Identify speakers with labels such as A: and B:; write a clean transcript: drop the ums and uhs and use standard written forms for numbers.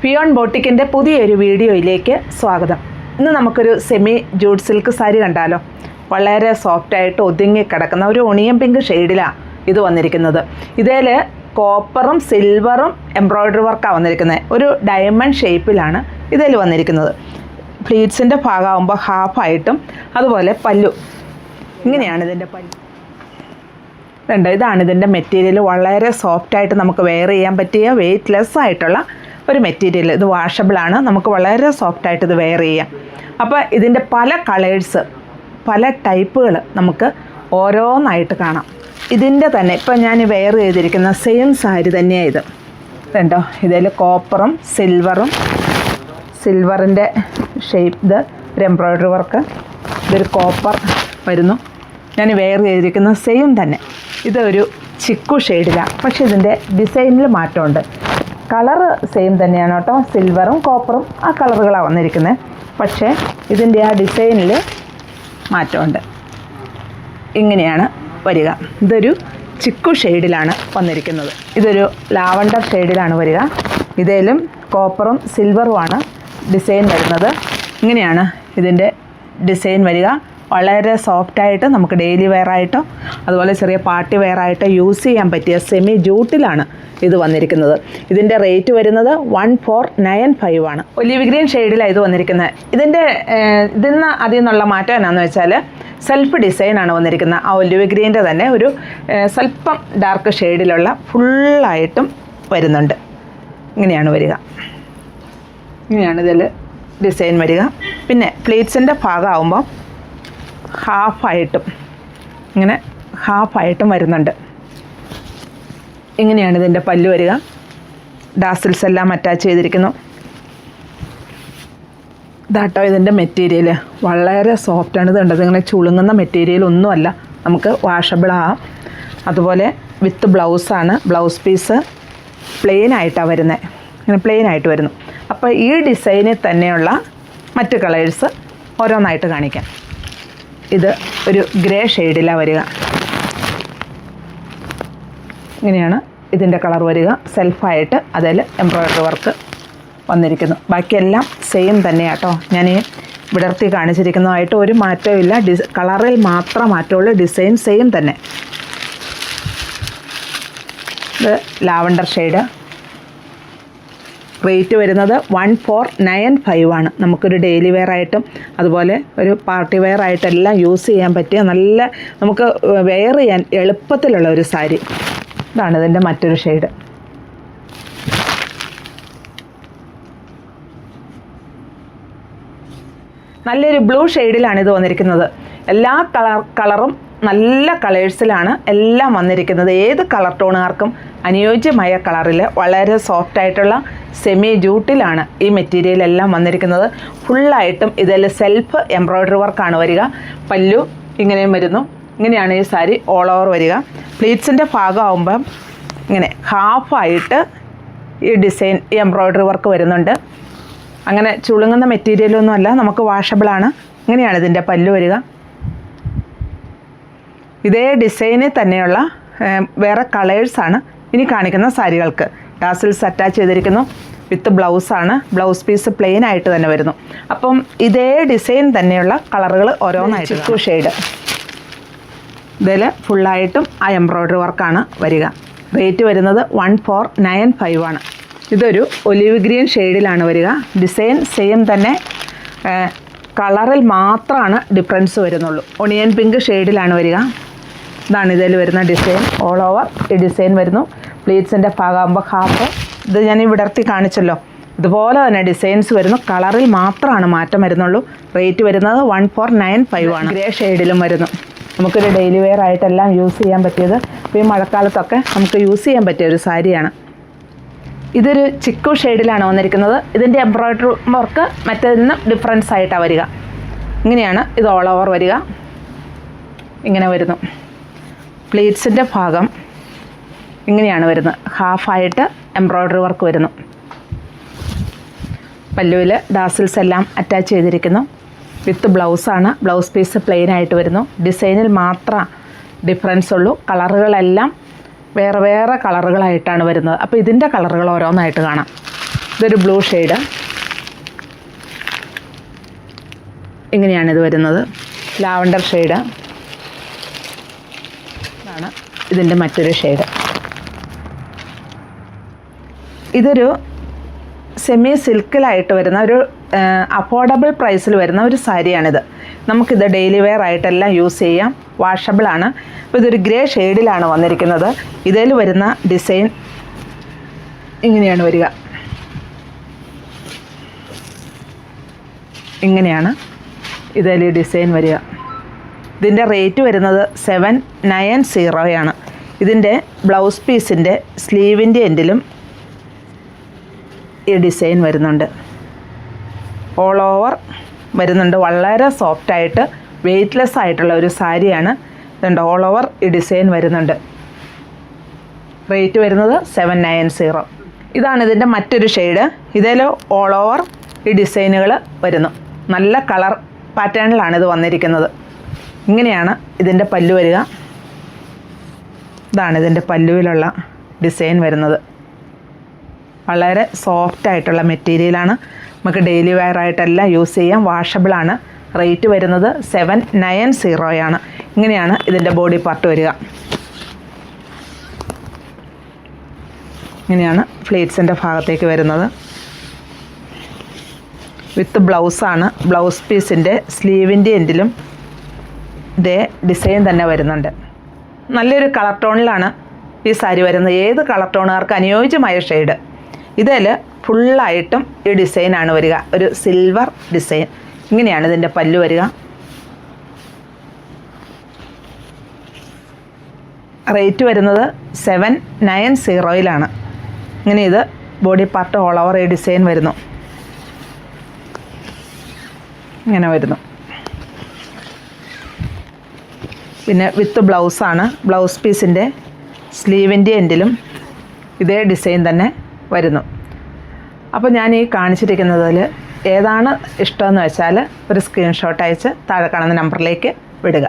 A: Peon ബോട്ടിക്കിൻ്റെ പുതിയൊരു വീഡിയോയിലേക്ക് സ്വാഗതം. ഇന്ന് നമുക്കൊരു സെമി ജൂട്ട് സിൽക്ക് സാരി കണ്ടാലോ. വളരെ സോഫ്റ്റായിട്ട് ഒതുങ്ങി കിടക്കുന്ന ഒരു ഒണിയൻ പിങ്ക് ഷെയ്ഡിലാണ് ഇത് വന്നിരിക്കുന്നത്. ഇതിൽ കോപ്പറും സിൽവറും എംബ്രോയ്ഡറി വർക്കാണ് വന്നിരിക്കുന്നത്. ഒരു ഡയമണ്ട് ഷേപ്പിലാണ് ഇതിൽ വന്നിരിക്കുന്നത്. പ്ലീറ്റ്സിൻ്റെ ഭാഗമാകുമ്പോൾ ഹാഫായിട്ടും അതുപോലെ പല്ലു ഇങ്ങനെയാണ് ഇതിൻ്റെ പല്ലു. ഇതാണ് ഇതിൻ്റെ മെറ്റീരിയൽ. വളരെ സോഫ്റ്റായിട്ട് നമുക്ക് വെയർ ചെയ്യാൻ പറ്റിയ വെയ്റ്റ്ലെസ് ആയിട്ടുള്ള ഒരു മെറ്റീരിയൽ. ഇത് വാഷബിളാണ്. നമുക്ക് വളരെ സോഫ്റ്റായിട്ട് ഇത് വെയർ ചെയ്യാം. അപ്പോൾ ഇതിൻ്റെ പല കളേഴ്സ്, പല ടൈപ്പുകൾ നമുക്ക് ഓരോന്നായിട്ട് കാണാം. ഇതിൻ്റെ തന്നെ ഇപ്പം ഞാൻ വെയർ ചെയ്തിരിക്കുന്ന സെയിം സാരി തന്നെയാണ് ഇത്. ഇതുണ്ടോ, ഇതിൽ കോപ്പറും സിൽവറിൻ്റെ ഷേപ്പ്, ഇത് ഒരു എംബ്രോയ്ഡറി വർക്ക്, ഇതൊരു കോപ്പർ വരുന്നു. ഞാൻ വെയർ ചെയ്തിരിക്കുന്ന സെയിം തന്നെ. ഇതൊരു ചിക്കു ഷെയ്ഡിലാണ്, പക്ഷേ ഇതിൻ്റെ ഡിസൈനിൽ മാറ്റമുണ്ട്. കളറ് സെയിം തന്നെയാണ് കേട്ടോ, സിൽവറും കോപ്പറും ആ കളറുകളാണ് വന്നിരിക്കുന്നത്. പക്ഷേ ഇതിൻ്റെ ആ ഡിസൈനിൽ മാറ്റമുണ്ട്. ഇങ്ങനെയാണ് വരിക. ഇതൊരു ചിക്കു ഷെയ്ഡിലാണ് വന്നിരിക്കുന്നത്. ഇതൊരു ലാവണ്ടർ ഷെയ്ഡിലാണ് വരിക. ഇതിലും കോപ്പറും സിൽവറുമാണ് ഡിസൈൻ വരുന്നത്. ഇങ്ങനെയാണ് ഇതിൻ്റെ ഡിസൈൻ വരിക. വളരെ സോഫ്റ്റായിട്ട് നമുക്ക് ഡെയിലി വെയറായിട്ടോ അതുപോലെ ചെറിയ പാർട്ടി വെയറായിട്ടോ യൂസ് ചെയ്യാൻ പറ്റിയ സെമി ജൂട്ടിലാണ് ഇത് വന്നിരിക്കുന്നത്. ഇതിൻ്റെ റേറ്റ് വരുന്നത് 1495 ആണ്. ഒലിവ് ഗ്രീൻ ഷെയ്ഡിലാണ് ഇത് വന്നിരിക്കുന്നത്. ഇതിന്ന് അതിൽ നിന്നുള്ള മാറ്റം എന്നാന്ന് വെച്ചാൽ സെൽഫ് ഡിസൈനാണ് വന്നിരിക്കുന്നത്. ആ ഒലിവ് ഗ്രീൻ്റെ തന്നെ ഒരു സ്വല്പം ഡാർക്ക് ഷെയ്ഡിലുള്ള ഫുള്ളായിട്ടും വരുന്നുണ്ട്. ഇങ്ങനെയാണ് വരിക. ഇങ്ങനെയാണ് ഇതിൽ ഡിസൈൻ വരിക. പിന്നെ പ്ലീറ്റ്സിൻ്റെ ഭാഗമാകുമ്പോൾ ഹാഫായിട്ടും വരുന്നുണ്ട്. ഇങ്ങനെയാണ് ഇതിൻ്റെ പല്ലു വരിക. ഡാസിൽസ് എല്ലാം അറ്റാച്ച് ചെയ്തിരിക്കുന്നു. ഇതാട്ടോ ഇതിൻ്റെ മെറ്റീരിയൽ. വളരെ സോഫ്റ്റാണ്. ഇത് കണ്ടത് ഇങ്ങനെ ചുളുങ്ങുന്ന മെറ്റീരിയൽ ഒന്നുമല്ല, നമുക്ക് വാഷബിളാകാം. അതുപോലെ വിത്ത് ബ്ലൗസാണ്. ബ്ലൗസ് പീസ് പ്ലെയിൻ ആയിട്ടാണ് വരുന്നത്. ഇങ്ങനെ പ്ലെയിൻ ആയിട്ട് വരുന്നു. അപ്പോൾ ഈ ഡിസൈനിൽ തന്നെയുള്ള മറ്റ് കളേഴ്സ് ഓരോന്നായിട്ട് കാണിക്കാം. ഇത് ഒരു ഗ്രേ ഷെയ്ഡിലാണ് വരിക. ഇങ്ങനെയാണ് ഇതിൻ്റെ കളർ വരിക. സെൽഫായിട്ട് അതിൽ എംബ്രോയ്ഡറി വർക്ക് വന്നിരിക്കുന്നു. ബാക്കിയെല്ലാം സെയിം തന്നെയാണ് കേട്ടോ. ഞാൻ വിടർത്തി കാണിച്ചിരിക്കുന്നതായിട്ട് ഒരു മാറ്റവും ഇല്ല. കളറിൽ മാത്രം മാറ്റമുള്ളൂ. ഡിസൈൻ സെയിം തന്നെ. ഇത് ലാവണ്ടർ ഷെയ്ഡ്. റേറ്റ് വരുന്നത് 1495 ആണ്. നമുക്കൊരു ഡെയിലി വെയർ ആയിട്ടും അതുപോലെ ഒരു പാർട്ടി വെയർ ആയിട്ടെല്ലാം യൂസ് ചെയ്യാൻ പറ്റിയ നല്ല നമുക്ക് വെയർ ചെയ്യാൻ എളുപ്പത്തിലുള്ള ഒരു സാരി. ഇതാണ് ഇതിൻ്റെ മറ്റൊരു ഷെയ്ഡ്. നല്ലൊരു ബ്ലൂ ഷെയ്ഡിലാണ് ഇത് വന്നിരിക്കുന്നത്. എല്ലാ കളറും നല്ല കളേഴ്സിലാണ് എല്ലാം വന്നിരിക്കുന്നത്. ഏത് കളർ ടോണുകാർക്കും അനുയോജ്യമായ കളറിൽ വളരെ സോഫ്റ്റായിട്ടുള്ള സെമി ജൂട്ടിലാണ് ഈ മെറ്റീരിയൽ എല്ലാം വന്നിരിക്കുന്നത്. ഫുള്ളായിട്ടും ഇതിൽ സെൽഫ് എംബ്രോയ്ഡറി വർക്കാണ് വരിക. പല്ലു ഇങ്ങനെയും വരുന്നു. ഇങ്ങനെയാണ് ഈ സാരി ഓൾ ഓവർ വരിക. പ്ലീറ്റ്സിൻ്റെ ഭാഗമാകുമ്പം ഇങ്ങനെ ഹാഫായിട്ട് ഈ ഡിസൈൻ, ഈ എംബ്രോയ്ഡറി വർക്ക് വരുന്നുണ്ട്. അങ്ങനെ ചുളുങ്ങുന്ന മെറ്റീരിയലൊന്നും അല്ല, നമുക്ക് വാഷബിളാണ്. ഇങ്ങനെയാണ് ഇതിൻ്റെ പല്ലു വരിക. ഇതേ ഡിസൈനിൽ തന്നെയുള്ള വേറെ കളേഴ്സാണ് ഇനി കാണിക്കുന്ന സാരികൾക്ക്. ടാസിൽസ് അറ്റാച്ച് ചെയ്തിരിക്കുന്നു. വിത്ത് ബ്ലൗസാണ്. ബ്ലൗസ് പീസ് പ്ലെയിൻ ആയിട്ട് തന്നെ വരുന്നു. അപ്പം ഇതേ ഡിസൈൻ തന്നെയുള്ള കളറുകൾ ഓരോന്നായിട്ട്. ചിക്കു ഷെയ്ഡ്. ഇതിൽ ഫുള്ളായിട്ടും ആ എംബ്രോയ്ഡറി വർക്കാണ് വരിക. റേറ്റ് വരുന്നത് 1495 ആണ്. ഇതൊരു ഒലിവ് ഗ്രീൻ ഷെയ്ഡിലാണ് വരിക. ഡിസൈൻ സെയിം തന്നെ, കളറിൽ മാത്രമാണ് ഡിഫറൻസ് വരുന്നുള്ളൂ. ഒണിയൻ പിങ്ക് ഷെയ്ഡിലാണ് വരിക. ഇതാണ് ഇതിൽ വരുന്ന ഡിസൈൻ. ഓൾ ഓവർ ഈ ഡിസൈൻ വരുന്നു. പ്ലീറ്റ്സിൻ്റെ ഭാഗമാകുമ്പോൾ ഹാഫ്. ഇത് ഞാൻ വിടർത്തി കാണിച്ചല്ലോ. ഇതുപോലെ തന്നെ ഡിസൈൻസ് വരുന്നു. കളറിൽ മാത്രമാണ് മാറ്റം വരുന്നുള്ളൂ. റേറ്റ് വരുന്നത് 1495 ആണ്. ഗ്രേ ഷെയ്ഡിലും വരുന്നു. നമുക്കൊരു ഡെയിലി വെയർ ആയിട്ടെല്ലാം യൂസ് ചെയ്യാൻ പറ്റിയത്. ഇപ്പോൾ ഈ മഴക്കാലത്തൊക്കെ നമുക്ക് യൂസ് ചെയ്യാൻ പറ്റിയ ഒരു സാരിയാണ്. ഇതൊരു ചിക്കു ഷെയ്ഡിലാണ് വന്നിരിക്കുന്നത്. ഇതിൻ്റെ എംബ്രോയ്ഡറി വർക്ക് മറ്റേതിൽ നിന്ന് ഡിഫറൻസ് ആയിട്ടാണ് വരിക. ഇങ്ങനെയാണ് ഇത് ഓൾ ഓവർ വരിക. ഇങ്ങനെ വരുന്നു. പ്ലീറ്റ്സിൻ്റെ ഭാഗം ഇങ്ങനെയാണ് വരുന്നത്. ഹാഫായിട്ട് എംബ്രോയ്ഡറി വർക്ക് വരുന്നു. പല്ലുവിൽ ഡാസിൽസ് എല്ലാം അറ്റാച്ച് ചെയ്തിരിക്കുന്നു. വിത്ത് ബ്ലൗസാണ്. ബ്ലൗസ് പീസ് പ്ലെയിൻ ആയിട്ട് വരുന്നു. ഡിസൈനിൽ മാത്രം ഡിഫറൻസ് ഉള്ളൂ. കളറുകളെല്ലാം വേറെ വേറെ കളറുകളായിട്ടാണ് വരുന്നത്. അപ്പോൾ ഇതിൻ്റെ കളറുകൾ ഓരോന്നായിട്ട് കാണാം. ഇതൊരു ബ്ലൂ ഷെയ്ഡ്. ഇങ്ങനെയാണിത് വരുന്നത്. ലാവണ്ടർ ഷെയ്ഡ് ആണ് ഇതിൻ്റെ മറ്റൊരു ഷെയ്ഡ്. ഇതൊരു സെമി സിൽക്കിലായിട്ട് വരുന്ന ഒരു അഫോർഡബിൾ പ്രൈസിൽ വരുന്ന ഒരു സാരിയാണിത്. നമുക്കിത് ഡെയിലി വെയർ ആയിട്ടെല്ലാം യൂസ് ചെയ്യാം. വാഷബിളാണ്. അപ്പോൾ ഇതൊരു ഗ്രേ ഷെയ്ഡിലാണ് വന്നിരിക്കുന്നത്. ഇതിൽ വരുന്ന ഡിസൈൻ ഇങ്ങനെയാണ് വരിക. ഇങ്ങനെയാണ് ഇതിൽ ഡിസൈൻ വരിക. ഇതിൻ്റെ റേറ്റ് വരുന്നത് 790 ഇതിൻ്റെ ബ്ലൗസ് പീസിൻ്റെ സ്ലീവിൻ്റെ എൻഡിലും ഈ ഡിസൈൻ വരുന്നുണ്ട്. ഓൾ ഓവർ വരുന്നുണ്ട്. വളരെ സോഫ്റ്റായിട്ട് വെയ്റ്റ്ലെസ് ആയിട്ടുള്ള ഒരു സാരിയാണ്. ഇതുണ്ട്, ഓൾ ഓവർ ഈ ഡിസൈൻ വരുന്നുണ്ട്. റേറ്റ് വരുന്നത് 790. ഇതാണ് ഇതിൻ്റെ മറ്റൊരു ഷെയ്ഡ്. ഇതിൽ ഓൾ ഓവർ ഈ ഡിസൈനുകൾ വരുന്നു. നല്ല കളർ പാറ്റേണിലാണ് ഇത് വന്നിരിക്കുന്നത്. ഇങ്ങനെയാണ് ഇതിൻ്റെ പല്ലു വരിക. ഇതാണ് ഇതിൻ്റെ പല്ലുവിലുള്ള ഡിസൈൻ വരുന്നത്. വളരെ സോഫ്റ്റായിട്ടുള്ള മെറ്റീരിയലാണ്. നമുക്ക് ഡെയിലി വെയർ ആയിട്ടെല്ലാം യൂസ് ചെയ്യാം. വാഷബിളാണ്. റേറ്റ് വരുന്നത് 790. ഇങ്ങനെയാണ് ഇതിൻ്റെ ബോഡി പാർട്ട് വരിക. ഇങ്ങനെയാണ് ഫ്ലീറ്റ്സിൻ്റെ ഭാഗത്തേക്ക് വരുന്നത്. വിത്ത് ബ്ലൗസാണ്. ബ്ലൗസ് പീസിൻ്റെ സ്ലീവിൻ്റെ എൻഡിലും ഇതേ ഡിസൈൻ തന്നെ വരുന്നുണ്ട്. നല്ലൊരു കളർ ടോണിലാണ് ഈ സാരി വരുന്നത്. ഏത് കളർ ടോണുകാർക്ക് അനുയോജ്യമായ ഷെയ്ഡ്. ഇതിൽ ഫുള്ളായിട്ടും ഈ ഡിസൈനാണ് വരിക. ഒരു സിൽവർ ഡിസൈൻ. ഇങ്ങനെയാണ് ഇതിൻ്റെ പല്ലു വരിക. റേറ്റ് വരുന്നത് 790. ഇങ്ങനെ ഇത് ബോഡി പാർട്ട് ഓൾ ഓവർ ഈ ഡിസൈൻ വരുന്നു. ഇങ്ങനെ വരുന്നു. പിന്നെ വിത്ത് ബ്ലൗസാണ്. ബ്ലൗസ് പീസിൻ്റെ സ്ലീവിൻ്റെ എൻഡിലും ഇതേ ഡിസൈൻ തന്നെ വരുന്നു. അപ്പോൾ ഞാൻ ഈ കാണിച്ചിരിക്കുന്നതിൽ ഏതാണ് ഇഷ്ടമെന്ന് വെച്ചാൽ ഒരു സ്ക്രീൻഷോട്ട് അയച്ച് താഴെ കാണുന്ന നമ്പറിലേക്ക് വിടുക.